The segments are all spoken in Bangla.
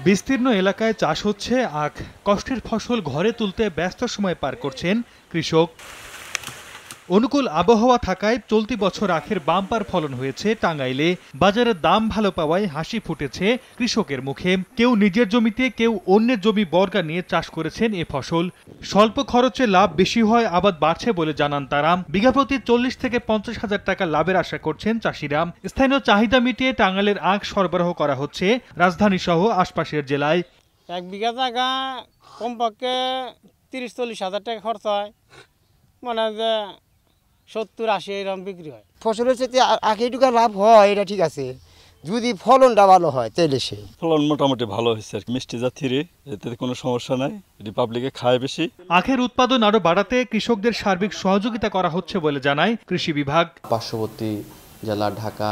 বিস্তীর্ণ এলাকায় চাষ হচ্ছে আখ। কষ্টের ফসল ঘরে তুলতে ব্যস্ত সময় পার করছেন কৃষক। অনুকূল আবহাওয়া থাকায় চলতি বছর আখের বাম্পার ফলন হয়েছে টাঙ্গাইলে। বাজারের দাম ভালো পাওয়ায় হাসি ফুটেছে কৃষকের মুখে। কেউ নিজের জমিতে, কেউ অন্যের জমি বর্গা নিয়ে চাষ করেছেন এ ফসল। স্বল্প খরচে লাভ বেশি হয়, আবাদ বাড়ছে বলে জানান তারা। বিঘা প্রতি 40 থেকে 50 হাজার টাকা লাভের আশা করছেন চাষিরা। স্থানীয় চাহিদা মিটিয়ে টাঙ্গাইলের আখ সরবরাহ করা হচ্ছে রাজধানী সহ আশপাশের জেলায়। 1 বিঘা জায়গা কমপক্ষে 30-40 হাজার টাকা খরচ হয়, মানে যে 70-80 এরকম বিক্রি হয়। ফসলের সাথে আখে টুকা লাভ হয়, এটা ঠিক আছে, যদি ফলনটা ভালো হয় তাহলে সে ফলন মোটামুটি ভালো হয়েছে আর মিষ্টি জাতির, এতে কোনো সমস্যা নাই, এটি পাবলিকে খায় বেশি। আখের উৎপাদন আরো বাড়াতে কৃষকদের সার্বিক সহযোগিতা করা হচ্ছে বলে জানায় কৃষি বিভাগ। পার্শ্ববর্তী জেলা ঢাকা,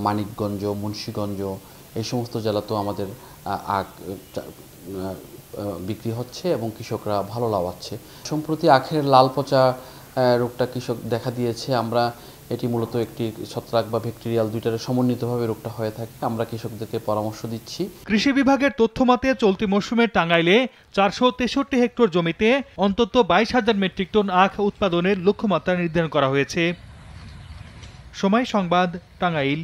মানিকগঞ্জ, মুন্সিগঞ্জ এই সমস্ত জেলাতেও আমাদের আখ বিক্রি হচ্ছে এবং কৃষকরা ভালো লাভ পাচ্ছে। সম্প্রতি আখের লাল পচা রোগটা কৃষক দেখা দিয়েছে। আমরা এটি মূলত একটি ছত্রাক বা ব্যাকটেরিয়াল দুইটার সমন্বিতভাবে রোগটা হয়ে থাকে। আমরা কৃষকদেরকে পরামর্শ দিচ্ছি। কৃষি বিভাগের তথ্য মতে চলতি মৌসুমে টাঙ্গাইলে 463 হেক্টর জমিতে অন্তত 22,000 মেট্রিক টন আখ উৎপাদনের লক্ষ্যমাত্রা নির্ধারণ করা হয়েছে। সময় সংবাদ, টাঙ্গাইল।